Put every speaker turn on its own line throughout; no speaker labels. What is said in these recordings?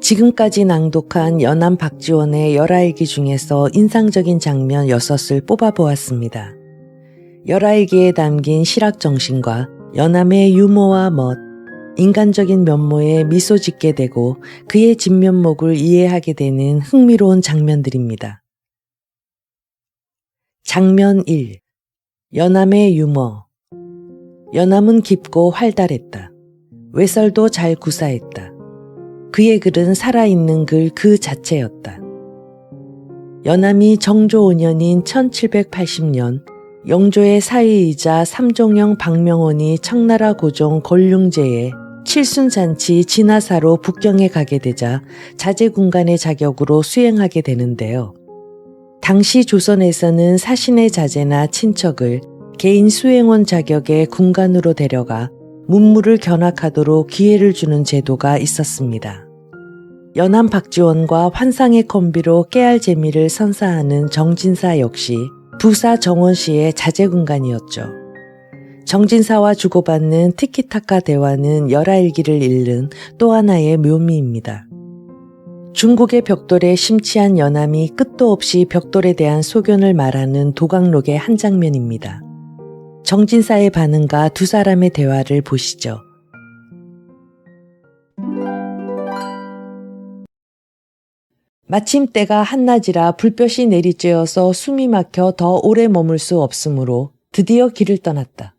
지금까지 낭독한 연암 박지원의 열아일기 중에서 인상적인 장면 6을 뽑아보았습니다. 열아일기에 담긴 실학정신과 연암의 유머와 멋, 인간적인 면모에 미소 짓게 되고 그의 진면목을 이해하게 되는 흥미로운 장면들입니다. 장면 1. 연암의 유머. 연암은 깊고 활달했다. 외설도 잘 구사했다. 그의 글은 살아있는 글 그 자체였다. 연암이 정조 5년인 1780년 영조의 사위이자 삼종영 박명원이 청나라 고종 권륭제에 칠순잔치 진화사로 북경에 가게 되자 자제군간의 자격으로 수행하게 되는데요. 당시 조선에서는 사신의 자제나 친척을 개인 수행원 자격의 군간으로 데려가 문무를 견학하도록 기회를 주는 제도가 있었습니다. 연암 박지원과 환상의 콤비로 깨알 재미를 선사하는 정진사 역시 부사 정원씨의 자제군간이었죠. 정진사와 주고받는 티키타카 대화는 열아일기를 읽는 또 하나의 묘미입니다. 중국의 벽돌에 심취한 연암이 끝도 없이 벽돌에 대한 소견을 말하는 도각록의 한 장면입니다. 정진사의 반응과 두 사람의 대화를 보시죠. 마침 때가 한낮이라 불볕이 내리쬐어서 숨이 막혀 더 오래 머물 수 없으므로 드디어 길을 떠났다.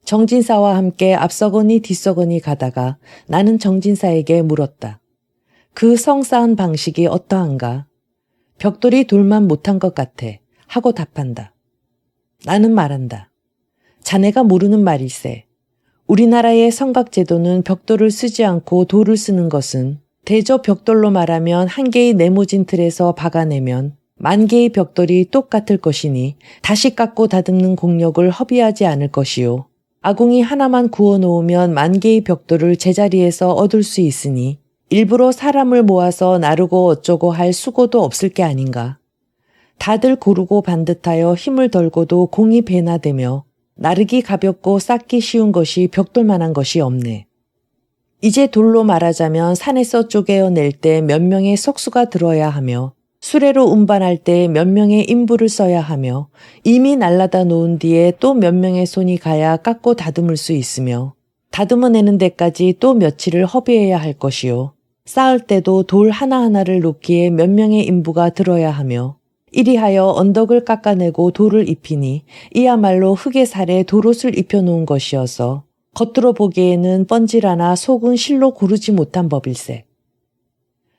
정진사와 함께 앞서거니 뒤서거니 가다가 나는 정진사에게 물었다. 그 성싸한 방식이 어떠한가? 벽돌이 돌만 못한 것 같아 하고 답한다. 나는 말한다. 자네가 모르는 말일세. 우리나라의 성곽제도는 벽돌을 쓰지 않고 돌을 쓰는 것은 대저 벽돌로 말하면 한 개의 네모진 틀에서 박아내면 만 개의 벽돌이 똑같을 것이니 다시 깎고 다듬는 공력을 허비하지 않을 것이요. 아궁이 하나만 구워놓으면 만 개의 벽돌을 제자리에서 얻을 수 있으니 일부러 사람을 모아서 나르고 어쩌고 할 수고도 없을 게 아닌가. 다들 고르고 반듯하여 힘을 덜고도 공이 배나 되며 나르기 가볍고 쌓기 쉬운 것이 벽돌만한 것이 없네. 이제 돌로 말하자면 산에서 쪼개어낼 때 몇 명의 석수가 들어야 하며 수레로 운반할 때 몇 명의 인부를 써야 하며 이미 날라다 놓은 뒤에 또 몇 명의 손이 가야 깎고 다듬을 수 있으며 다듬어내는 데까지 또 며칠을 허비해야 할 것이요. 쌓을 때도 돌 하나하나를 놓기에 몇 명의 인부가 들어야 하며 이리하여 언덕을 깎아내고 돌을 입히니 이야말로 흙의 살에 돌옷을 입혀놓은 것이어서 겉으로 보기에는 뻔질하나 속은 실로 고르지 못한 법일세.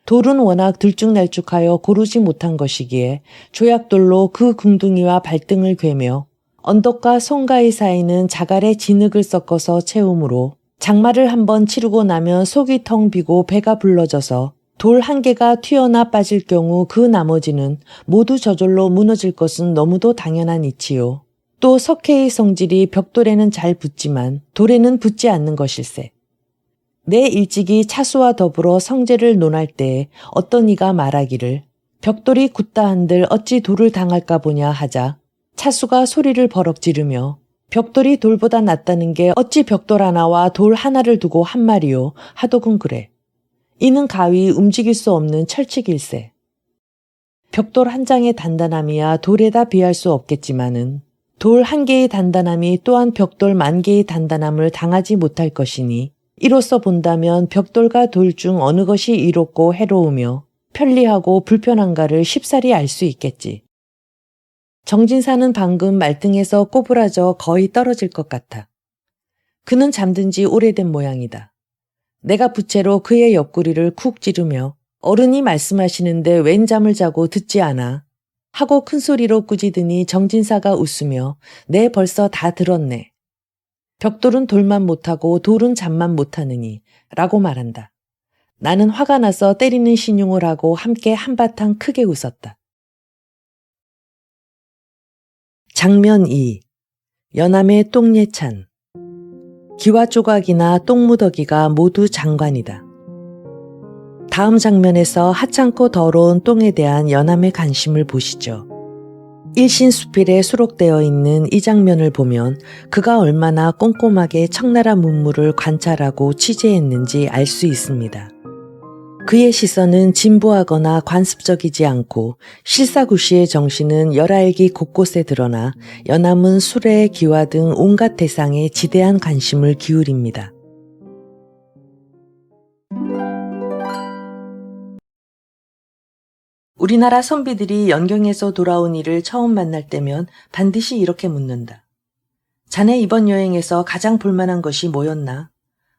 돌은 워낙 들쭉날쭉하여 고르지 못한 것이기에 조약돌로 그 궁둥이와 발등을 괴며 언덕과 송가의 사이는 자갈의 진흙을 섞어서 채우므로 장마를 한번 치르고 나면 속이 텅 비고 배가 불러져서 돌 한 개가 튀어나 빠질 경우 그 나머지는 모두 저절로 무너질 것은 너무도 당연한 이치요. 또 석회의 성질이 벽돌에는 잘 붙지만 돌에는 붙지 않는 것일세. 내 일찍이 차수와 더불어 성제를 논할 때에 어떤 이가 말하기를 벽돌이 굳다 한들 어찌 돌을 당할까 보냐 하자 차수가 소리를 버럭 지르며 벽돌이 돌보다 낫다는 게 어찌 벽돌 하나와 돌 하나를 두고 한 말이요 하더군 그래. 이는 가히 움직일 수 없는 철칙일세. 벽돌 한 장의 단단함이야 돌에다 비할 수 없겠지만은 돌 한 개의 단단함이 또한 벽돌 만 개의 단단함을 당하지 못할 것이니 이로써 본다면 벽돌과 돌 중 어느 것이 이롭고 해로우며 편리하고 불편한가를 쉽사리 알 수 있겠지. 정진사는 방금 말등에서 꼬부라져 거의 떨어질 것 같아. 그는 잠든 지 오래된 모양이다. 내가 부채로 그의 옆구리를 쿡 찌르며 어른이 말씀하시는데 웬 잠을 자고 듣지 않아 하고 큰 소리로 꾸짖으니 정진사가 웃으며 네 벌써 다 들었네. 벽돌은 돌만 못하고 돌은 잠만 못하느니 라고 말한다. 나는 화가 나서 때리는 신용을 하고 함께 한바탕 크게 웃었다. 장면 2. 연암의 똥예찬. 기와 조각이나 똥무더기가 모두 장관이다. 다음 장면에서 하찮고 더러운 똥에 대한 연암의 관심을 보시죠. 일신수필에 수록되어 있는 이 장면을 보면 그가 얼마나 꼼꼼하게 청나라 문물을 관찰하고 취재했는지 알 수 있습니다. 그의 시선은 진부하거나 관습적이지 않고 실사구시의 정신은 열알기 곳곳에 드러나 연암은 수레, 기와 등 온갖 대상에 지대한 관심을 기울입니다. 우리나라 선비들이 연경에서 돌아온 이를 처음 만날 때면 반드시 이렇게 묻는다. 자네 이번 여행에서 가장 볼만한 것이 뭐였나?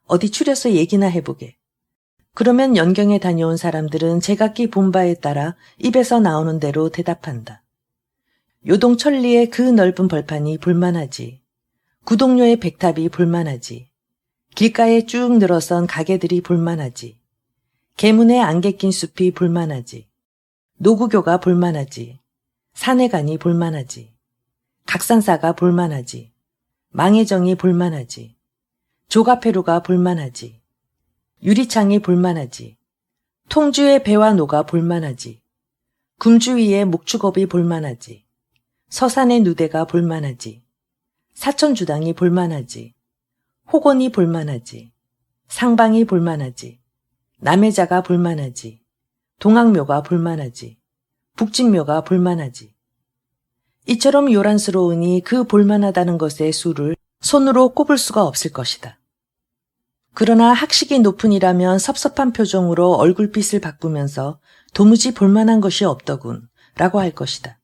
어디 추려서 얘기나 해보게. 그러면 연경에 다녀온 사람들은 제각기 본 바에 따라 입에서 나오는 대로 대답한다. 요동천리의 그 넓은 벌판이 볼만하지. 구동료의 백탑이 볼만하지. 길가에 쭉 늘어선 가게들이 볼만하지. 계문에 안개 낀 숲이 볼만하지. 노구교가 볼만하지. 산해관이 볼만하지. 각산사가 볼만하지. 망해정이 볼만하지. 조가페루가 볼만하지. 유리창이 볼만하지. 통주의 배와 노가 볼만하지. 금주 위의 목축업이 볼만하지. 서산의 누대가 볼만하지. 사천주당이 볼만하지. 호건이 볼만하지. 상방이 볼만하지. 남해자가 볼만하지. 동학묘가 볼만하지. 북진묘가 볼만하지. 이처럼 요란스러우니 그 볼만하다는 것의 수를 손으로 꼽을 수가 없을 것이다. 그러나 학식이 높은 이라면 섭섭한 표정으로 얼굴빛을 바꾸면서 도무지 볼만한 것이 없더군 라고 할 것이다.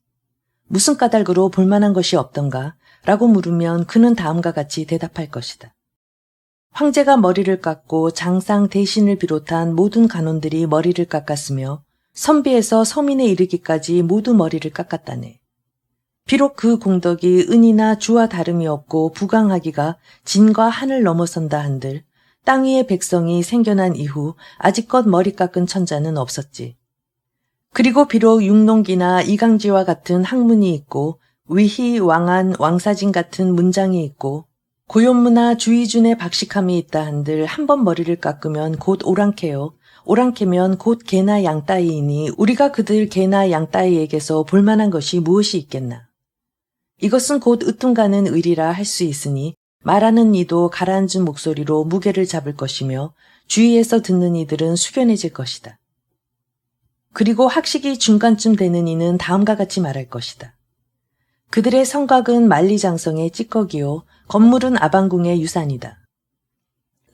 무슨 까닭으로 볼만한 것이 없던가 라고 물으면 그는 다음과 같이 대답할 것이다. 황제가 머리를 깎고 장상 대신을 비롯한 모든 간원들이 머리를 깎았으며 선비에서 서민에 이르기까지 모두 머리를 깎았다네. 비록 그 공덕이 은이나 주와 다름이 없고 부강하기가 진과 하늘 넘어선다 한들 땅 위의 백성이 생겨난 이후 아직껏 머리 깎은 천자는 없었지. 그리고 비록 육농기나 이강지와 같은 학문이 있고 위희, 왕안, 왕사진 같은 문장이 있고 고연무나 주의준의 박식함이 있다 한들 한 번 머리를 깎으면 곧 오랑캐요. 오랑캐면 곧 개나 양따이이니 우리가 그들 개나 양따이에게서 볼만한 것이 무엇이 있겠나. 이것은 곧 으뜸가는 의리라 할 수 있으니 말하는 이도 가라앉은 목소리로 무게를 잡을 것이며 주위에서 듣는 이들은 숙연해질 것이다. 그리고 학식이 중간쯤 되는 이는 다음과 같이 말할 것이다. 그들의 성곽은 만리장성의 찌꺼기요 건물은 아방궁의 유산이다.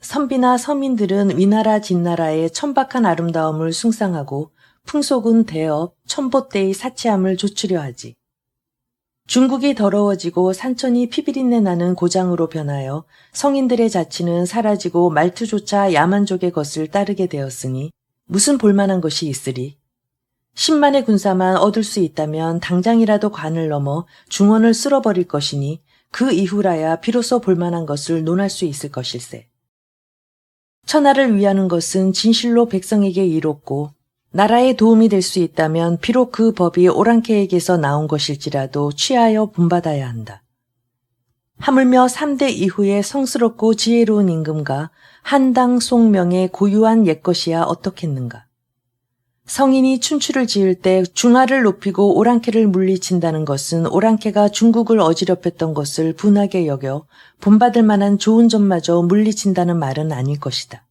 선비나 서민들은 위나라 진나라의 천박한 아름다움을 숭상하고 풍속은 대업, 천보대의 사치함을 조추려 하지. 중국이 더러워지고 산천이 피비린내 나는 고장으로 변하여 성인들의 자치는 사라지고 말투조차 야만족의 것을 따르게 되었으니 무슨 볼만한 것이 있으리. 10만의 군사만 얻을 수 있다면 당장이라도 관을 넘어 중원을 쓸어버릴 것이니 그 이후라야 비로소 볼만한 것을 논할 수 있을 것일세. 천하를 위하는 것은 진실로 백성에게 이롭고 나라에 도움이 될 수 있다면 비록 그 법이 오랑캐에게서 나온 것일지라도 취하여 본받아야 한다. 하물며 3대 이후에 성스럽고 지혜로운 임금과 한당 송명의 고유한 옛것이야 어떻겠는가. 성인이 춘추를 지을 때 중하를 높이고 오랑캐를 물리친다는 것은 오랑캐가 중국을 어지럽혔던 것을 분하게 여겨 본받을 만한 좋은 점마저 물리친다는 말은 아닐 것이다.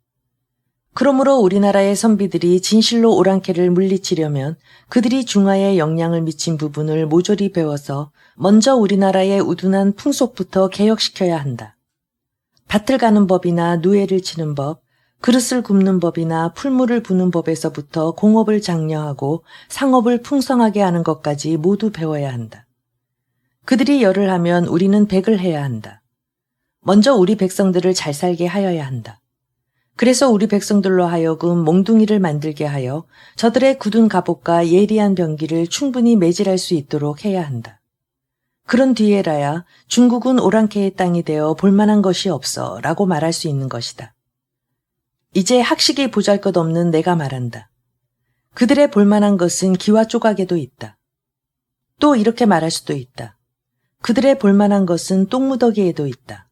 그러므로 우리나라의 선비들이 진실로 오랑캐를 물리치려면 그들이 중하에 영향을 미친 부분을 모조리 배워서 먼저 우리나라의 우둔한 풍속부터 개혁시켜야 한다. 밭을 가는 법이나 누에를 치는 법, 그릇을 굽는 법이나 풀물을 부는 법에서부터 공업을 장려하고 상업을 풍성하게 하는 것까지 모두 배워야 한다. 그들이 열을 하면 우리는 백을 해야 한다. 먼저 우리 백성들을 잘 살게 하여야 한다. 그래서 우리 백성들로 하여금 몽둥이를 만들게 하여 저들의 굳은 갑옷과 예리한 병기를 충분히 매질할 수 있도록 해야 한다. 그런 뒤에라야 중국은 오랑캐의 땅이 되어 볼만한 것이 없어 라고 말할 수 있는 것이다. 이제 학식이 보잘것없는 내가 말한다. 그들의 볼만한 것은 기와 조각에도 있다. 또 이렇게 말할 수도 있다. 그들의 볼만한 것은 똥무더기에도 있다.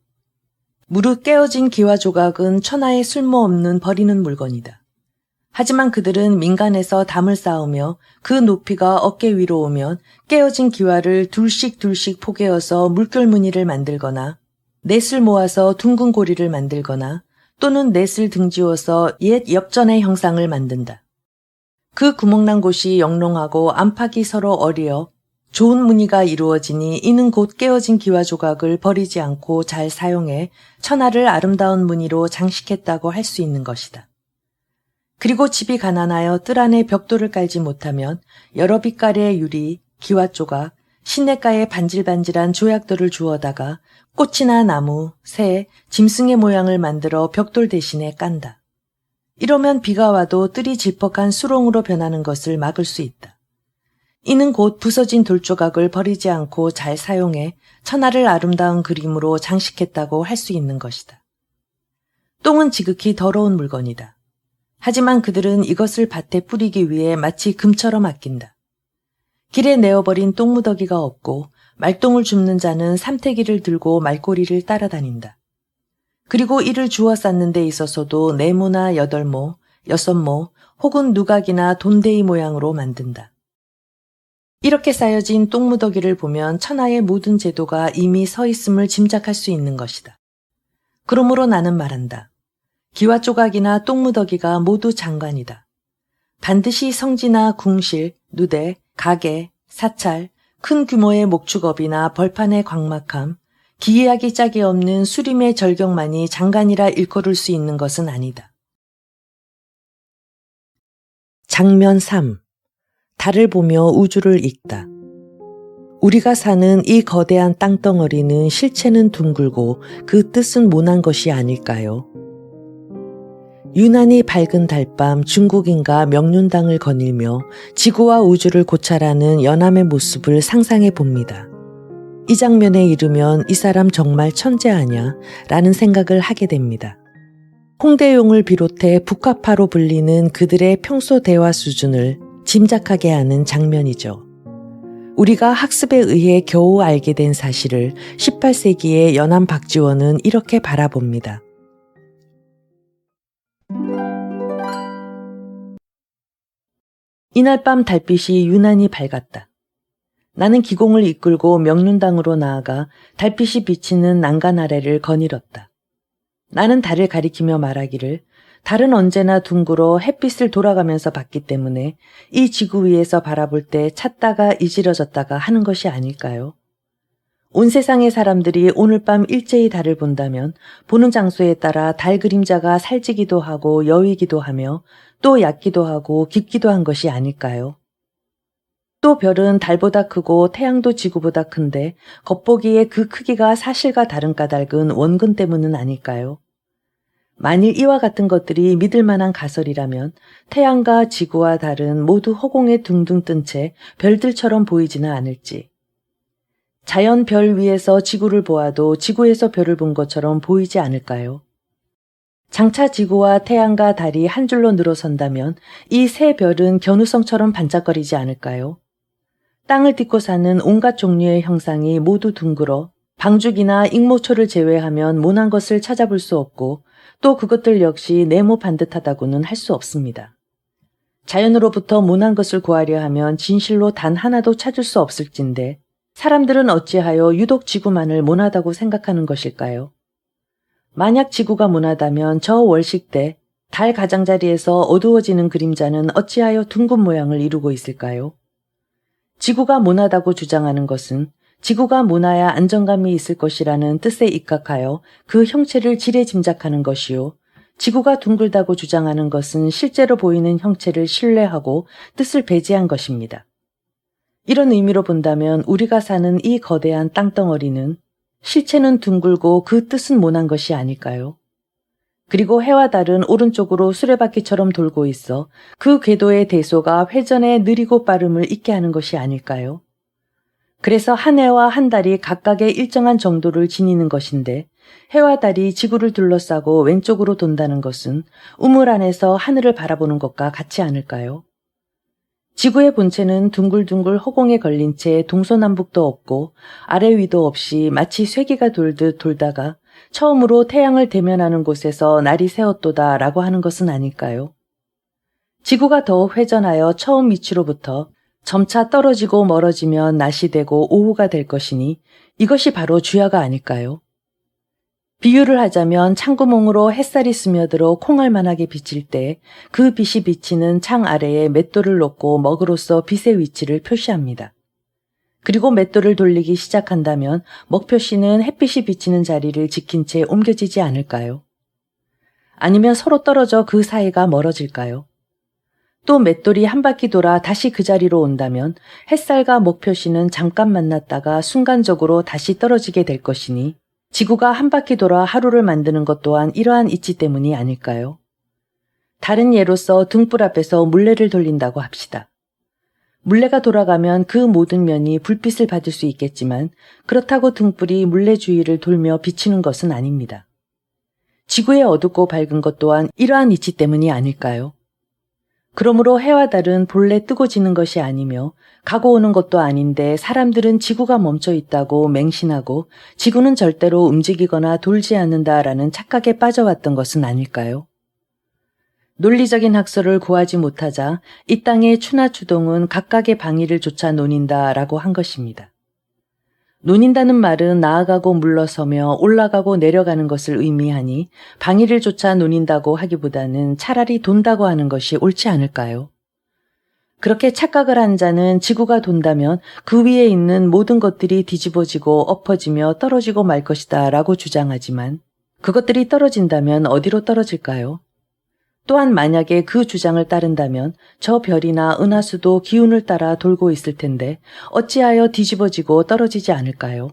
무릇 깨어진 기와 조각은 천하에 쓸모없는 버리는 물건이다. 하지만 그들은 민간에서 담을 쌓으며 그 높이가 어깨 위로 오면 깨어진 기와를 둘씩 포개어서 물결무늬를 만들거나 넷을 모아서 둥근 고리를 만들거나 또는 넷을 등지어서 옛 역전의 형상을 만든다. 그 구멍난 곳이 영롱하고 안팎이 서로 어리어 좋은 무늬가 이루어지니 이는 곧 깨어진 기와 조각을 버리지 않고 잘 사용해 천하를 아름다운 무늬로 장식했다고 할 수 있는 것이다. 그리고 집이 가난하여 뜰 안에 벽돌을 깔지 못하면 여러 빛깔의 유리, 기와 조각, 시냇가에 반질반질한 조약돌을 주워다가 꽃이나 나무, 새, 짐승의 모양을 만들어 벽돌 대신에 깐다. 이러면 비가 와도 뜰이 질퍽한 수렁으로 변하는 것을 막을 수 있다. 이는 곧 부서진 돌조각을 버리지 않고 잘 사용해 천하를 아름다운 그림으로 장식했다고 할 수 있는 것이다. 똥은 지극히 더러운 물건이다. 하지만 그들은 이것을 밭에 뿌리기 위해 마치 금처럼 아낀다. 길에 내어버린 똥무더기가 없고 말똥을 줍는 자는 삼태기를 들고 말꼬리를 따라다닌다. 그리고 이를 주워 쌓는 데 있어서도 네모나 8모, 6모 혹은 누각이나 돈데이 모양으로 만든다. 이렇게 쌓여진 똥무더기를 보면 천하의 모든 제도가 이미 서 있음을 짐작할 수 있는 것이다. 그러므로 나는 말한다. 기와 조각이나 똥무더기가 모두 장관이다. 반드시 성지나 궁실, 누대, 가게, 사찰, 큰 규모의 목축업이나 벌판의 광막함, 기이하기 짝이 없는 수림의 절경만이 장관이라 일컬을 수 있는 것은 아니다. 장면 3. 달을 보며 우주를 읽다. 우리가 사는 이 거대한 땅덩어리는 실체는 둥글고 그 뜻은 모난 것이 아닐까요? 유난히 밝은 달밤 중국인가 명륜당을 거닐며 지구와 우주를 고찰하는 연암의 모습을 상상해 봅니다. 이 장면에 이르면 이 사람 정말 천재 아냐? 라는 생각을 하게 됩니다. 홍대용을 비롯해 북화파로 불리는 그들의 평소 대화 수준을 짐작하게 하는 장면이죠. 우리가 학습에 의해 겨우 알게 된 사실을 18세기의 연암 박지원은 이렇게 바라봅니다. 이날 밤 달빛이 유난히 밝았다. 나는 기공을 이끌고 명륜당으로 나아가 달빛이 비치는 난간 아래를 거닐었다. 나는 달을 가리키며 말하기를 달은 언제나 둥글어 햇빛을 돌아가면서 받기 때문에 이 지구 위에서 바라볼 때 찼다가 이지러졌다가 하는 것이 아닐까요? 온 세상의 사람들이 오늘 밤 일제히 달을 본다면 보는 장소에 따라 달 그림자가 살찌기도 하고 여위기도 하며 또 얕기도 하고 깊기도 한 것이 아닐까요? 또 별은 달보다 크고 태양도 지구보다 큰데 겉보기에 그 크기가 사실과 다른 까닭은 원근 때문은 아닐까요? 만일 이와 같은 것들이 믿을 만한 가설이라면 태양과 지구와 달은 모두 허공에 둥둥 뜬 채 별들처럼 보이지는 않을지. 자연 별 위에서 지구를 보아도 지구에서 별을 본 것처럼 보이지 않을까요? 장차 지구와 태양과 달이 한 줄로 늘어선다면 이 세 별은 견우성처럼 반짝거리지 않을까요? 땅을 딛고 사는 온갖 종류의 형상이 모두 둥글어 방죽이나 익모초를 제외하면 모난 것을 찾아볼 수 없고 또 그것들 역시 네모 반듯하다고는 할 수 없습니다. 자연으로부터 모난 것을 구하려 하면 진실로 단 하나도 찾을 수 없을진데 사람들은 어찌하여 유독 지구만을 모나다고 생각하는 것일까요? 만약 지구가 모나다면 저 월식 때 달 가장자리에서 어두워지는 그림자는 어찌하여 둥근 모양을 이루고 있을까요? 지구가 모나다고 주장하는 것은 지구가 모나야 안정감이 있을 것이라는 뜻에 입각하여 그 형체를 지레 짐작하는 것이요. 지구가 둥글다고 주장하는 것은 실제로 보이는 형체를 신뢰하고 뜻을 배제한 것입니다. 이런 의미로 본다면 우리가 사는 이 거대한 땅덩어리는 실체는 둥글고 그 뜻은 모난 것이 아닐까요? 그리고 해와 달은 오른쪽으로 수레바퀴처럼 돌고 있어 그 궤도의 대소가 회전의 느리고 빠름을 잊게 하는 것이 아닐까요? 그래서 한 해와 한 달이 각각의 일정한 정도를 지니는 것인데 해와 달이 지구를 둘러싸고 왼쪽으로 돈다는 것은 우물 안에서 하늘을 바라보는 것과 같지 않을까요? 지구의 본체는 둥글둥글 허공에 걸린 채 동서남북도 없고 아래 위도 없이 마치 쇠기가 돌듯 돌다가 처음으로 태양을 대면하는 곳에서 날이 새었도다 라고 하는 것은 아닐까요? 지구가 더욱 회전하여 처음 위치로부터 점차 떨어지고 멀어지면 낮이 되고 오후가 될 것이니 이것이 바로 주야가 아닐까요? 비유를 하자면 창구멍으로 햇살이 스며들어 콩알만하게 비칠 때 그 빛이 비치는 창 아래에 맷돌을 놓고 먹으로써 빛의 위치를 표시합니다. 그리고 맷돌을 돌리기 시작한다면 먹표시는 햇빛이 비치는 자리를 지킨 채 옮겨지지 않을까요? 아니면 서로 떨어져 그 사이가 멀어질까요? 또 맷돌이 한 바퀴 돌아 다시 그 자리로 온다면 햇살과 먹표시는 잠깐 만났다가 순간적으로 다시 떨어지게 될 것이니 지구가 한 바퀴 돌아 하루를 만드는 것 또한 이러한 이치 때문이 아닐까요? 다른 예로서 등불 앞에서 물레를 돌린다고 합시다. 물레가 돌아가면 그 모든 면이 불빛을 받을 수 있겠지만 그렇다고 등불이 물레 주위를 돌며 비치는 것은 아닙니다. 지구의 어둡고 밝은 것 또한 이러한 이치 때문이 아닐까요? 그러므로 해와 달은 본래 뜨고 지는 것이 아니며 가고 오는 것도 아닌데 사람들은 지구가 멈춰 있다고 맹신하고 지구는 절대로 움직이거나 돌지 않는다라는 착각에 빠져왔던 것은 아닐까요? 논리적인 학설을 구하지 못하자 이 땅의 추나 추동은 각각의 방위를 조차 논인다라고 한 것입니다. 논인다는 말은 나아가고 물러서며 올라가고 내려가는 것을 의미하니 방위를 조차 논인다고 하기보다는 차라리 돈다고 하는 것이 옳지 않을까요? 그렇게 착각을 한 자는 지구가 돈다면 그 위에 있는 모든 것들이 뒤집어지고 엎어지며 떨어지고 말 것이다 라고 주장하지만 그것들이 떨어진다면 어디로 떨어질까요? 또한 만약에 그 주장을 따른다면 저 별이나 은하수도 기운을 따라 돌고 있을 텐데 어찌하여 뒤집어지고 떨어지지 않을까요?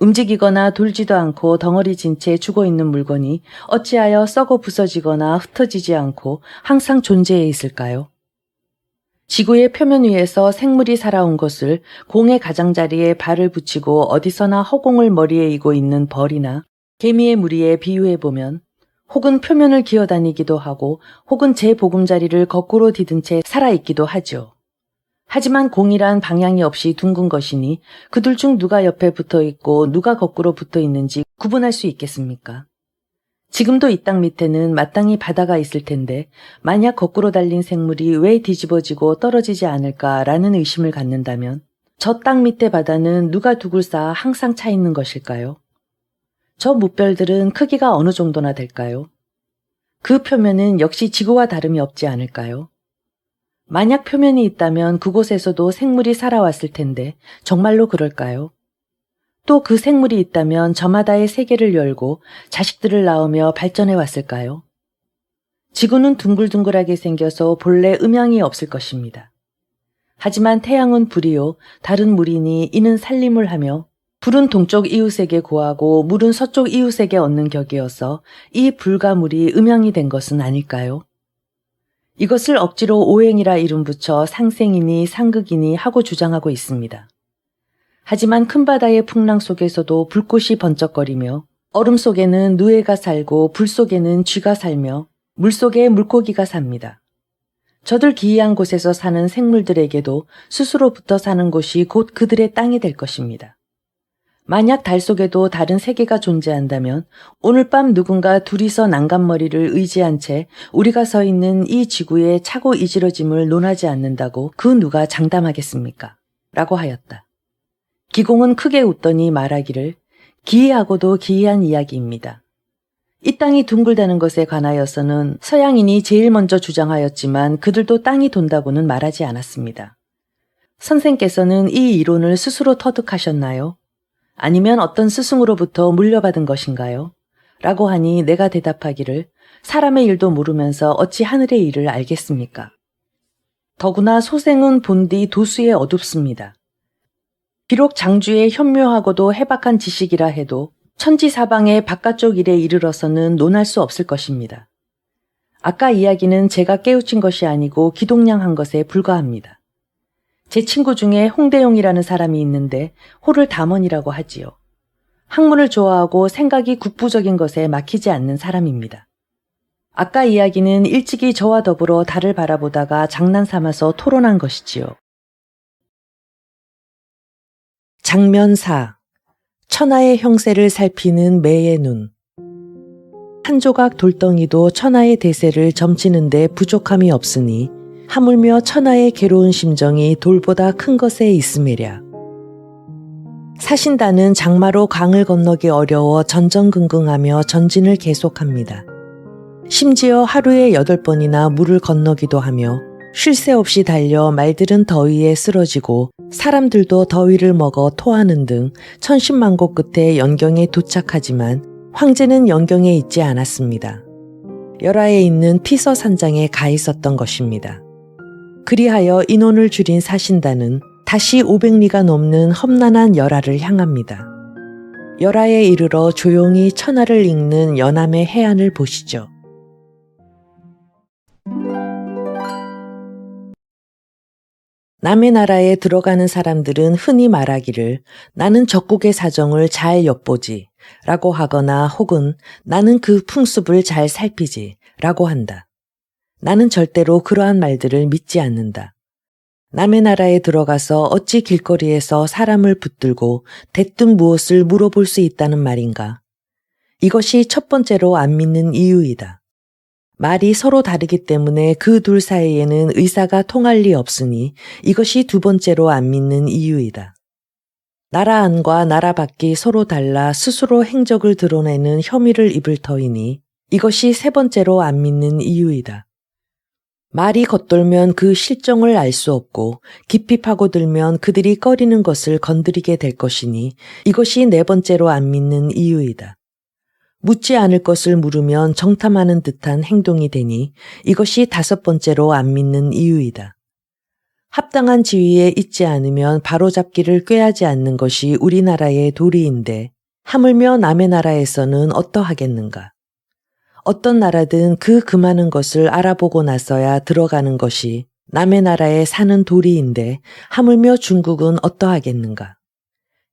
움직이거나 돌지도 않고 덩어리 진 채 죽어있는 물건이 어찌하여 썩어 부서지거나 흩어지지 않고 항상 존재해 있을까요? 지구의 표면 위에서 생물이 살아온 것을 공의 가장자리에 발을 붙이고 어디서나 허공을 머리에 이고 있는 벌이나 개미의 무리에 비유해보면 혹은 표면을 기어다니기도 하고 혹은 제 보금자리를 거꾸로 디든 채 살아있기도 하죠. 하지만 공이란 방향이 없이 둥근 것이니 그둘 중 누가 옆에 붙어있고 누가 거꾸로 붙어있는지 구분할 수 있겠습니까? 지금도 이 땅 밑에는 마땅히 바다가 있을 텐데 만약 거꾸로 달린 생물이 왜 뒤집어지고 떨어지지 않을까라는 의심을 갖는다면 저 땅 밑에 바다는 누가 두고 쌓아 항상 차 있는 것일까요? 저 무별들은 크기가 어느 정도나 될까요? 그 표면은 역시 지구와 다름이 없지 않을까요? 만약 표면이 있다면 그곳에서도 생물이 살아왔을 텐데 정말로 그럴까요? 또 그 생물이 있다면 저마다의 세계를 열고 자식들을 낳으며 발전해 왔을까요? 지구는 둥글둥글하게 생겨서 본래 음양이 없을 것입니다. 하지만 태양은 불이요 달은 물이니 이는 살림을 하며 불은 동쪽 이웃에게 구하고 물은 서쪽 이웃에게 얻는 격이어서 이 불과 물이 음양이 된 것은 아닐까요? 이것을 억지로 오행이라 이름 붙여 상생이니 상극이니 하고 주장하고 있습니다. 하지만 큰 바다의 풍랑 속에서도 불꽃이 번쩍거리며 얼음 속에는 누에가 살고 불 속에는 쥐가 살며 물 속에 물고기가 삽니다. 저들 기이한 곳에서 사는 생물들에게도 스스로부터 사는 곳이 곧 그들의 땅이 될 것입니다. 만약 달 속에도 다른 세계가 존재한다면 오늘 밤 누군가 둘이서 난간머리를 의지한 채 우리가 서 있는 이 지구의 차고 이지러짐을 논하지 않는다고 그 누가 장담하겠습니까? 라고 하였다. 기공은 크게 웃더니 말하기를 기이하고도 기이한 이야기입니다. 이 땅이 둥글다는 것에 관하여서는 서양인이 제일 먼저 주장하였지만 그들도 땅이 돈다고는 말하지 않았습니다. 선생께서는 이 이론을 스스로 터득하셨나요? 아니면 어떤 스승으로부터 물려받은 것인가요? 라고 하니 내가 대답하기를 사람의 일도 모르면서 어찌 하늘의 일을 알겠습니까? 더구나 소생은 본디 도수에 어둡습니다. 비록 장주의 현묘하고도 해박한 지식이라 해도 천지사방의 바깥쪽 일에 이르러서는 논할 수 없을 것입니다. 아까 이야기는 제가 깨우친 것이 아니고 기동량한 것에 불과합니다. 제 친구 중에 홍대용이라는 사람이 있는데 호를 담원이라고 하지요. 학문을 좋아하고 생각이 국부적인 것에 막히지 않는 사람입니다. 아까 이야기는 일찍이 저와 더불어 달을 바라보다가 장난삼아서 토론한 것이지요. 장면 4. 천하의 형세를 살피는 매의 눈. 한 조각 돌덩이도 천하의 대세를 점치는 데 부족함이 없으니 하물며 천하의 괴로운 심정이 돌보다 큰 것에 있음이랴. 사신단은 장마로 강을 건너기 어려워 전전긍긍하며 전진을 계속합니다. 심지어 하루에 8번이나 물을 건너기도 하며 쉴 새 없이 달려 말들은 더위에 쓰러지고 사람들도 더위를 먹어 토하는 등 천신만고 끝에 연경에 도착하지만 황제는 연경에 있지 않았습니다. 열하에 있는 피서 산장에 가 있었던 것입니다. 그리하여 인원을 줄인 사신단은 다시 500리가 넘는 험난한 열하를 향합니다. 열하에 이르러 조용히 천하를 잇는 연암의 해안을 보시죠. 남의 나라에 들어가는 사람들은 흔히 말하기를 나는 적국의 사정을 잘 엿보지 라고 하거나 혹은 나는 그 풍습을 잘 살피지 라고 한다. 나는 절대로 그러한 말들을 믿지 않는다. 남의 나라에 들어가서 어찌 길거리에서 사람을 붙들고 대뜸 무엇을 물어볼 수 있다는 말인가. 이것이 첫 번째로 안 믿는 이유이다. 말이 서로 다르기 때문에 그 둘 사이에는 의사가 통할 리 없으니 이것이 두 번째로 안 믿는 이유이다. 나라 안과 나라 밖이 서로 달라 스스로 행적을 드러내는 혐의를 입을 터이니 이것이 세 번째로 안 믿는 이유이다. 말이 겉돌면 그 실정을 알 수 없고 깊이 파고들면 그들이 꺼리는 것을 건드리게 될 것이니 이것이 네 번째로 안 믿는 이유이다. 묻지 않을 것을 물으면 정탐하는 듯한 행동이 되니 이것이 다섯 번째로 안 믿는 이유이다. 합당한 지위에 있지 않으면 바로잡기를 꾀하지 않는 것이 우리나라의 도리인데 하물며 남의 나라에서는 어떠하겠는가. 어떤 나라든 그 많은 것을 알아보고 나서야 들어가는 것이 남의 나라에 사는 도리인데 하물며 중국은 어떠하겠는가.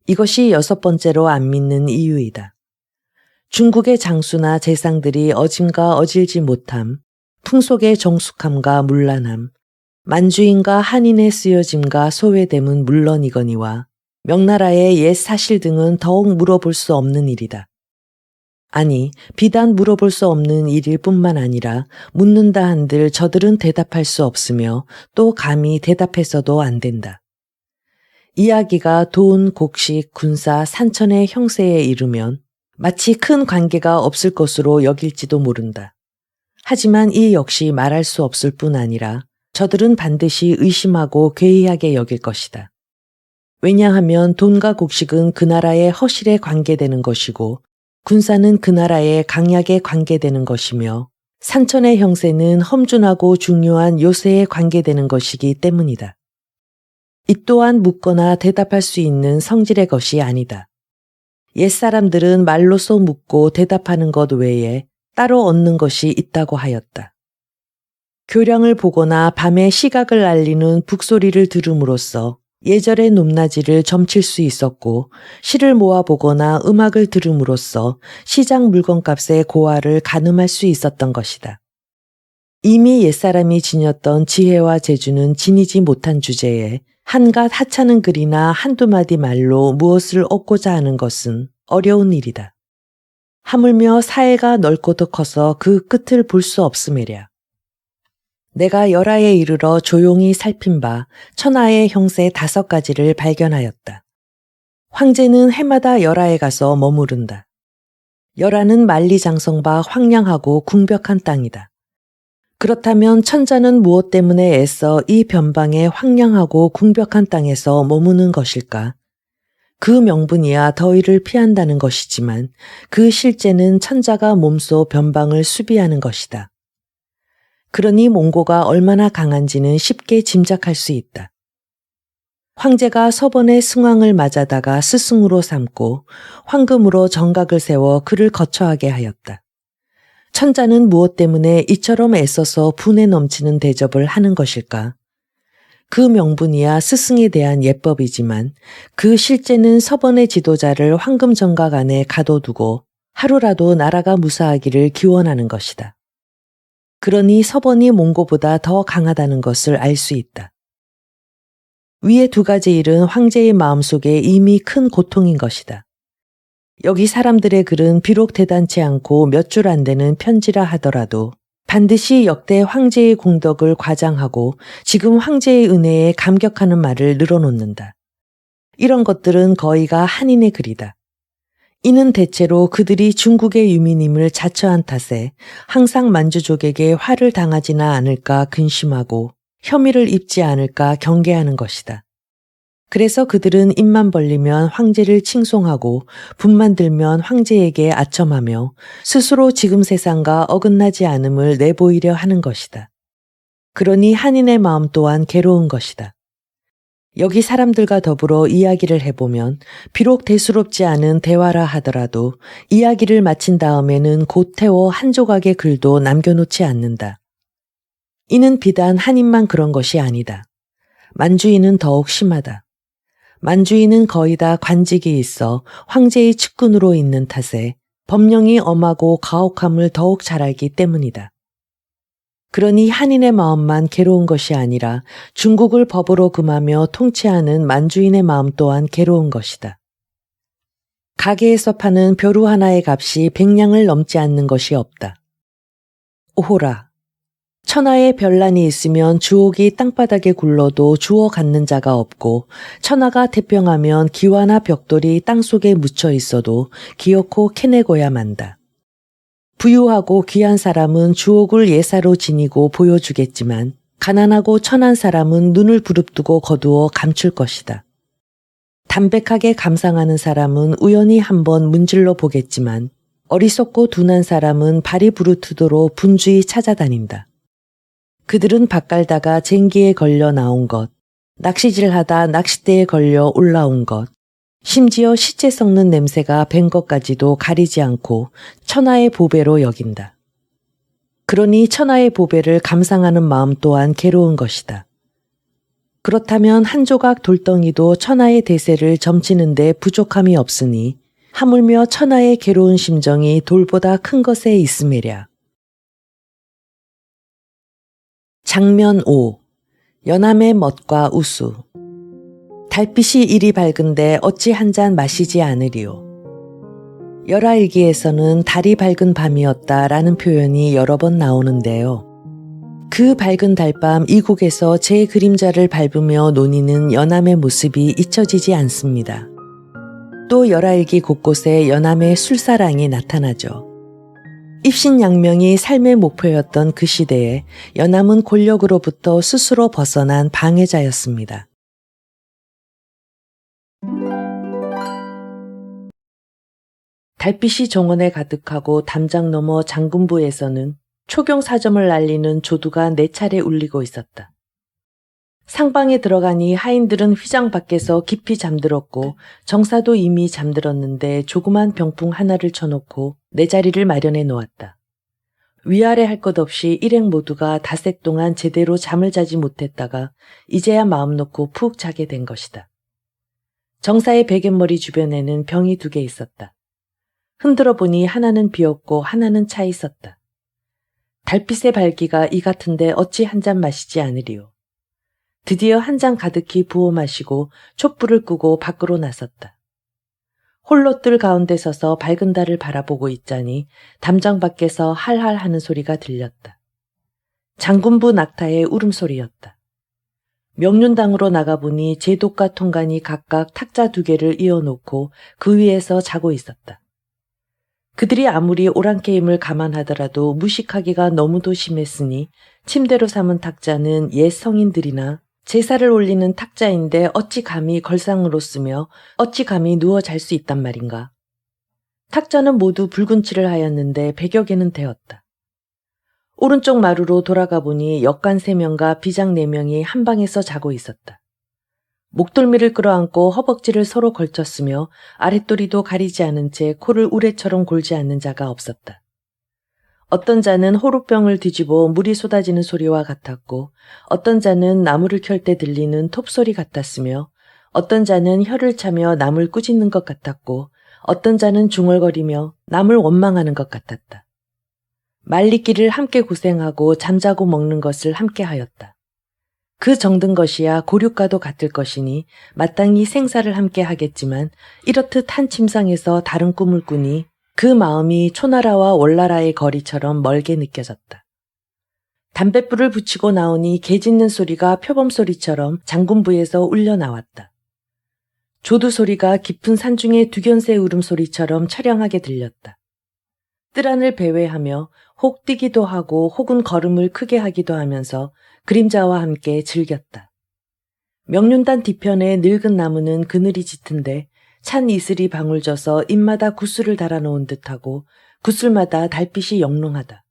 이것이 여섯 번째로 안 믿는 이유이다. 중국의 장수나 재상들이 어짐과 어질지 못함, 풍속의 정숙함과 문란함, 만주인과 한인의 쓰여짐과 소외됨은 물론이거니와 명나라의 옛 사실 등은 더욱 물어볼 수 없는 일이다. 아니, 비단 물어볼 수 없는 일일 뿐만 아니라 묻는다 한들 저들은 대답할 수 없으며 또 감히 대답해서도 안 된다. 이야기가 돈, 곡식, 군사, 산천의 형세에 이르면 마치 큰 관계가 없을 것으로 여길지도 모른다. 하지만 이 역시 말할 수 없을 뿐 아니라 저들은 반드시 의심하고 괴이하게 여길 것이다. 왜냐하면 돈과 곡식은 그 나라의 허실에 관계되는 것이고 군사는 그 나라의 강약에 관계되는 것이며 산천의 형세는 험준하고 중요한 요새에 관계되는 것이기 때문이다. 이 또한 묻거나 대답할 수 있는 성질의 것이 아니다. 옛사람들은 말로써 묻고 대답하는 것 외에 따로 얻는 것이 있다고 하였다. 교량을 보거나 밤에 시각을 알리는 북소리를 들음으로써 예절의 높낮이를 점칠 수 있었고 시를 모아보거나 음악을 들음으로써 시장 물건값의 고화를 가늠할 수 있었던 것이다. 이미 옛사람이 지녔던 지혜와 재주는 지니지 못한 주제에 한갓 하찮은 글이나 한두 마디 말로 무엇을 얻고자 하는 것은 어려운 일이다. 하물며 사회가 넓고도 커서 그 끝을 볼 수 없음이랴. 내가 열하에 이르러 조용히 살핀 바 천하의 형세 5가지를 발견하였다. 황제는 해마다 열하에 가서 머무른다. 열하는 만리장성바 황량하고 궁벽한 땅이다. 그렇다면 천자는 무엇 때문에 애써 이 변방의 황량하고 궁벽한 땅에서 머무는 것일까? 그 명분이야 더위를 피한다는 것이지만 그 실제는 천자가 몸소 변방을 수비하는 것이다. 그러니 몽고가 얼마나 강한지는 쉽게 짐작할 수 있다. 황제가 서번에 승왕을 맞아다가 스승으로 삼고 황금으로 정각을 세워 그를 거처하게 하였다. 천자는 무엇 때문에 이처럼 애써서 분에 넘치는 대접을 하는 것일까? 그 명분이야 스승에 대한 예법이지만 그 실제는 서번의 지도자를 황금정각 안에 가둬두고 하루라도 나라가 무사하기를 기원하는 것이다. 그러니 서번이 몽고보다 더 강하다는 것을 알 수 있다. 위의 2가지 일은 황제의 마음속에 이미 큰 고통인 것이다. 여기 사람들의 글은 비록 대단치 않고 몇 줄 안 되는 편지라 하더라도 반드시 역대 황제의 공덕을 과장하고 지금 황제의 은혜에 감격하는 말을 늘어놓는다. 이런 것들은 거의가 한인의 글이다. 이는 대체로 그들이 중국의 유민임을 자처한 탓에 항상 만주족에게 화를 당하지나 않을까 근심하고 혐의를 입지 않을까 경계하는 것이다. 그래서 그들은 입만 벌리면 황제를 칭송하고 분만 들면 황제에게 아첨하며 스스로 지금 세상과 어긋나지 않음을 내보이려 하는 것이다. 그러니 한인의 마음 또한 괴로운 것이다. 여기 사람들과 더불어 이야기를 해보면 비록 대수롭지 않은 대화라 하더라도 이야기를 마친 다음에는 곧 태워 한 조각의 글도 남겨놓지 않는다. 이는 비단 한인만 그런 것이 아니다. 만주인은 더욱 심하다. 만주인은 거의 다 관직이 있어 황제의 측근으로 있는 탓에 법령이 엄하고 가혹함을 더욱 잘 알기 때문이다. 그러니 한인의 마음만 괴로운 것이 아니라 중국을 법으로 금하며 통치하는 만주인의 마음 또한 괴로운 것이다. 가게에서 파는 벼루 하나의 값이 100냥을 넘지 않는 것이 없다. 오호라. 천하에 별난이 있으면 주옥이 땅바닥에 굴러도 주워 갖는 자가 없고 천하가 태평하면 기와나 벽돌이 땅속에 묻혀 있어도 기어코 캐내고야 만다. 부유하고 귀한 사람은 주옥을 예사로 지니고 보여주겠지만 가난하고 천한 사람은 눈을 부릅뜨고 거두어 감출 것이다. 담백하게 감상하는 사람은 우연히 한번 문질러 보겠지만 어리석고 둔한 사람은 발이 부르트도록 분주히 찾아다닌다. 그들은 밥 갈다가 쟁기에 걸려 나온 것, 낚시질하다 낚싯대에 걸려 올라온 것, 심지어 시체 썩는 냄새가 밴 것까지도 가리지 않고 천하의 보배로 여긴다. 그러니 천하의 보배를 감상하는 마음 또한 괴로운 것이다. 그렇다면 한 조각 돌덩이도 천하의 대세를 점치는 데 부족함이 없으니 하물며 천하의 괴로운 심정이 돌보다 큰 것에 있음이랴. 장면 5. 연암의 멋과 우수. 달빛이 이리 밝은데 어찌 한 잔 마시지 않으리요. 열하일기에서는 달이 밝은 밤이었다라는 표현이 여러 번 나오는데요. 그 밝은 달밤 이국에서 제 그림자를 밟으며 논이는 연암의 모습이 잊혀지지 않습니다. 또 열하일기 곳곳에 연암의 술사랑이 나타나죠. 입신양명이 삶의 목표였던 그 시대에 연암은 권력으로부터 스스로 벗어난 방해자였습니다. 달빛이 정원에 가득하고 담장 너머 장군부에서는 초경사점을 날리는 조두가 4차례 울리고 있었다. 상방에 들어가니 하인들은 휘장 밖에서 깊이 잠들었고 정사도 이미 잠들었는데 조그만 병풍 하나를 쳐놓고 내 자리를 마련해 놓았다. 위아래 할 것 없이 일행 모두가 닷새 동안 제대로 잠을 자지 못했다가 이제야 마음 놓고 푹 자게 된 것이다. 정사의 베갯머리 주변에는 병이 2개 있었다. 흔들어 보니 하나는 비었고 하나는 차 있었다. 달빛의 발기가 이 같은데 어찌 한 잔 마시지 않으리요. 드디어 한 잔 가득히 부어 마시고 촛불을 끄고 밖으로 나섰다. 홀로 뜰 가운데 서서 밝은 달을 바라보고 있자니 담장 밖에서 할할 하는 소리가 들렸다. 장군부 낙타의 울음소리였다. 명륜당으로 나가보니 제독과 통관이 각각 탁자 2개를 이어놓고 그 위에서 자고 있었다. 그들이 아무리 오랑캐임을 감안하더라도 무식하기가 너무도 심했으니 침대로 삼은 탁자는 옛 성인들이나 제사를 올리는 탁자인데 어찌 감히 걸상으로 쓰며 어찌 감히 누워 잘 수 있단 말인가. 탁자는 모두 붉은 칠을 하였는데 100여 개는 되었다. 오른쪽 마루로 돌아가 보니 역관 3명과 비장 4명이 한 방에서 자고 있었다. 목덜미를 끌어안고 허벅지를 서로 걸쳤으며 아랫도리도 가리지 않은 채 코를 우레처럼 골지 않는 자가 없었다. 어떤 자는 호루병을 뒤집어 물이 쏟아지는 소리와 같았고 어떤 자는 나무를 켤 때 들리는 톱소리 같았으며 어떤 자는 혀를 차며 남을 꾸짖는 것 같았고 어떤 자는 중얼거리며 남을 원망하는 것 같았다. 말리기를 함께 고생하고 잠자고 먹는 것을 함께 하였다. 그 정든 것이야 고륙과도 같을 것이니 마땅히 생사를 함께 하겠지만 이렇듯 한 침상에서 다른 꿈을 꾸니 그 마음이 초나라와 월나라의 거리처럼 멀게 느껴졌다. 담뱃불을 붙이고 나오니 개 짖는 소리가 표범소리처럼 장군부에서 울려 나왔다. 조두 소리가 깊은 산중의 두견새 울음소리처럼 처량하게 들렸다. 뜰안을 배회하며 혹 뛰기도 하고 혹은 걸음을 크게 하기도 하면서 그림자와 함께 즐겼다. 명륜단 뒤편의 늙은 나무는 그늘이 짙은데 찬 이슬이 방울져서 잎마다 구슬을 달아놓은 듯하고 구슬마다 달빛이 영롱하다.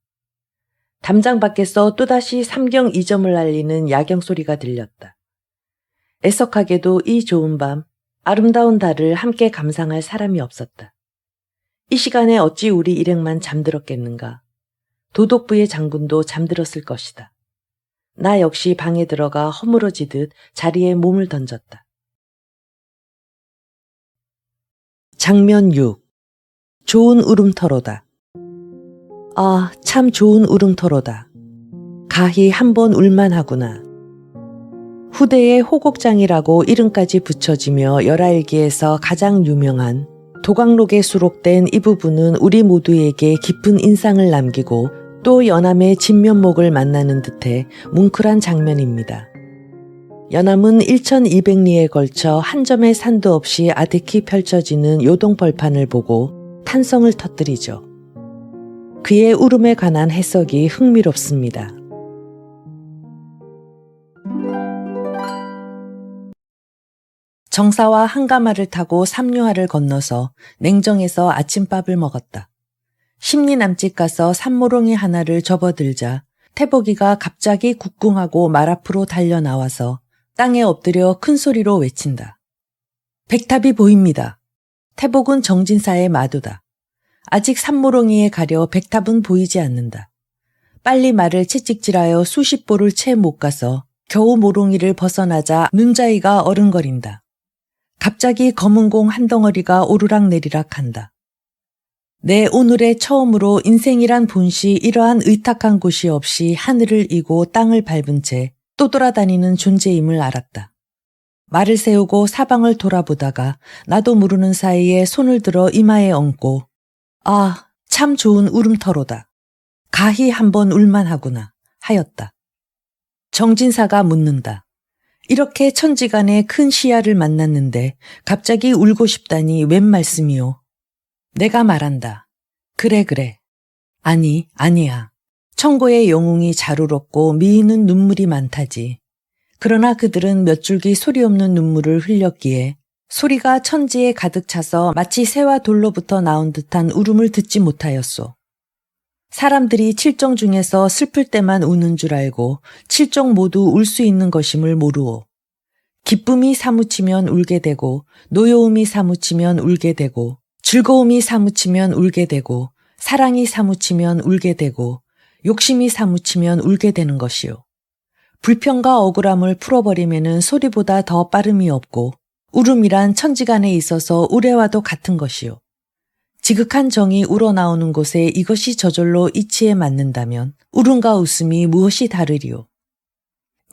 담장 밖에서 또다시 삼경 이점을 알리는 야경 소리가 들렸다. 애석하게도 이 좋은 밤, 아름다운 달을 함께 감상할 사람이 없었다. 이 시간에 어찌 우리 일행만 잠들었겠는가. 도독부의 장군도 잠들었을 것이다. 나 역시 방에 들어가 허물어지듯 자리에 몸을 던졌다. 장면 6. 좋은 울음터로다. 아, 참 좋은 울음터로다. 가히 한번 울만하구나. 후대의 호곡장이라고 이름까지 붙여지며 열하일기에서 가장 유명한 도각록에 수록된 이 부분은 우리 모두에게 깊은 인상을 남기고 또 연암의 진면목을 만나는 듯해 뭉클한 장면입니다. 연암은 1200리에 걸쳐 한 점의 산도 없이 아득히 펼쳐지는 요동벌판을 보고 탄성을 터뜨리죠. 그의 울음에 관한 해석이 흥미롭습니다. 정사와 한가마를 타고 삼류하를 건너서 냉정에서 아침밥을 먹었다. 10리 남짓 가서 산모롱이 하나를 접어들자 태복이가 갑자기 굽궁하고 말 앞으로 달려 나와서 땅에 엎드려 큰 소리로 외친다. 백탑이 보입니다. 태복은 정진사의 마도다. 아직 산모롱이에 가려 백탑은 보이지 않는다. 빨리 말을 채찍질하여 수십 보를 채 못 가서 겨우 모롱이를 벗어나자 눈자위가 어른거린다. 갑자기 검은 공 한 덩어리가 오르락내리락 한다. 내 오늘의 처음으로 인생이란 본시 이러한 의탁한 곳이 없이 하늘을 이고 땅을 밟은 채 떠돌아다니는 존재임을 알았다. 말을 세우고 사방을 돌아보다가 나도 모르는 사이에 손을 들어 이마에 얹고 아, 참 좋은 울음터로다. 가히 한번 울만하구나 하였다. 정진사가 묻는다. 이렇게 천지간에 큰 시야를 만났는데 갑자기 울고 싶다니 웬 말씀이오? 내가 말한다. 그래. 아니, 아니야. 청고의 영웅이 잘 울었고 미인은 눈물이 많다지. 그러나 그들은 몇 줄기 소리 없는 눈물을 흘렸기에 소리가 천지에 가득 차서 마치 새와 돌로부터 나온 듯한 울음을 듣지 못하였소. 사람들이 칠정 중에서 슬플 때만 우는 줄 알고 칠정 모두 울 수 있는 것임을 모르오. 기쁨이 사무치면 울게 되고 노여움이 사무치면 울게 되고 즐거움이 사무치면 울게 되고 사랑이 사무치면 울게 되고 욕심이 사무치면 울게 되는 것이요. 불평과 억울함을 풀어버리면은 소리보다 더 빠름이 없고 울음이란 천지간에 있어서 우레와도 같은 것이요. 지극한 정이 우러나오는 곳에 이것이 저절로 이치에 맞는다면 울음과 웃음이 무엇이 다르리요.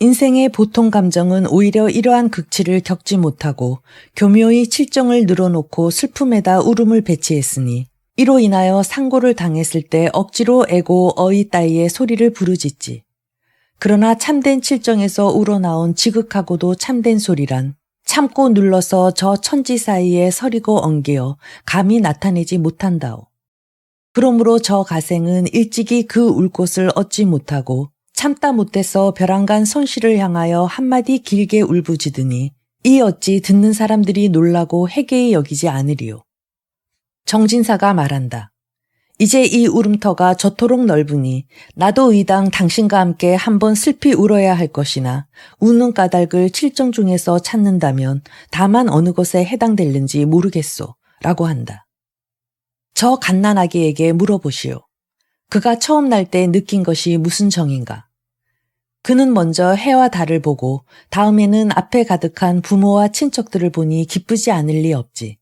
인생의 보통 감정은 오히려 이러한 극치를 겪지 못하고 교묘히 칠정을 늘어놓고 슬픔에다 울음을 배치했으니 이로 인하여 상고를 당했을 때 억지로 애고 어이 따위의 소리를 부르짖지. 그러나 참된 칠정에서 우러나온 지극하고도 참된 소리란 참고 눌러서 저 천지 사이에 서리고 엉겨 감히 나타내지 못한다오. 그러므로 저 가생은 일찍이 그 울 곳을 얻지 못하고 참다 못해서 벼랑간 손실을 향하여 한마디 길게 울부짖으니 이 어찌 듣는 사람들이 놀라고 해괴히 여기지 않으리요. 정진사가 말한다. 이제 이 울음터가 저토록 넓으니 나도 의당 당신과 함께 한번 슬피 울어야 할 것이나 우는 까닭을 칠정 중에서 찾는다면 다만 어느 것에 해당될는지 모르겠소 라고 한다. 저 갓난아기에게 물어보시오. 그가 처음 날 때 느낀 것이 무슨 정인가? 그는 먼저 해와 달을 보고 다음에는 앞에 가득한 부모와 친척들을 보니 기쁘지 않을 리 없지.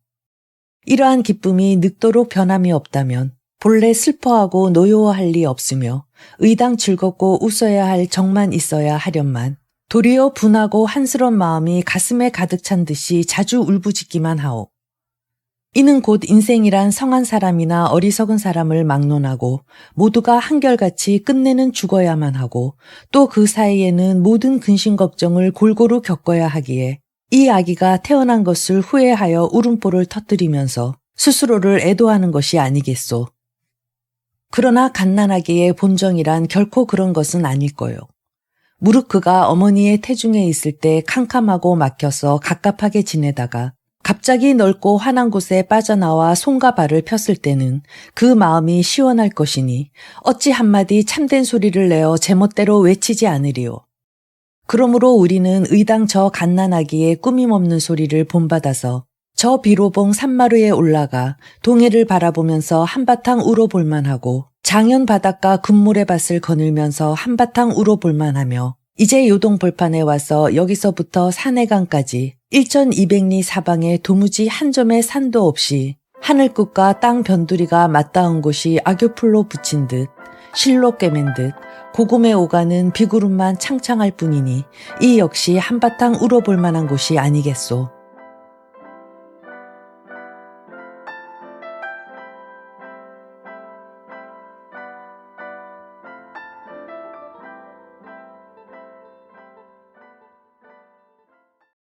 이러한 기쁨이 늙도록 변함이 없다면 본래 슬퍼하고 노여워할 리 없으며 의당 즐겁고 웃어야 할 정만 있어야 하련만 도리어 분하고 한스러운 마음이 가슴에 가득 찬 듯이 자주 울부짖기만 하오. 이는 곧 인생이란 성한 사람이나 어리석은 사람을 막론하고 모두가 한결같이 끝내는 죽어야만 하고 또 그 사이에는 모든 근심 걱정을 골고루 겪어야 하기에 이 아기가 태어난 것을 후회하여 울음보를 터뜨리면서 스스로를 애도하는 것이 아니겠소. 그러나 갓난아기의 본정이란 결코 그런 것은 아닐 거요. 무릇 그가 어머니의 태중에 있을 때 캄캄하고 막혀서 갑갑하게 지내다가 갑자기 넓고 환한 곳에 빠져나와 손과 발을 폈을 때는 그 마음이 시원할 것이니 어찌 한마디 참된 소리를 내어 제멋대로 외치지 않으리요. 그러므로 우리는 의당 저 갓난아기의 꾸밈없는 소리를 본받아서 저 비로봉 산마루에 올라가 동해를 바라보면서 한바탕 울어볼만 하고 장현 바닷가 금모래밭을 거닐면서 한바탕 울어볼만 하며 이제 요동벌판에 와서 여기서부터 산해강까지 1200리 사방에 도무지 한 점의 산도 없이 하늘끝과 땅 변두리가 맞닿은 곳이 악교풀로 붙인 듯 실로 꿰맨 듯 고금에 오가는 비구름만 창창할 뿐이니 이 역시 한바탕 울어볼 만한 곳이 아니겠소.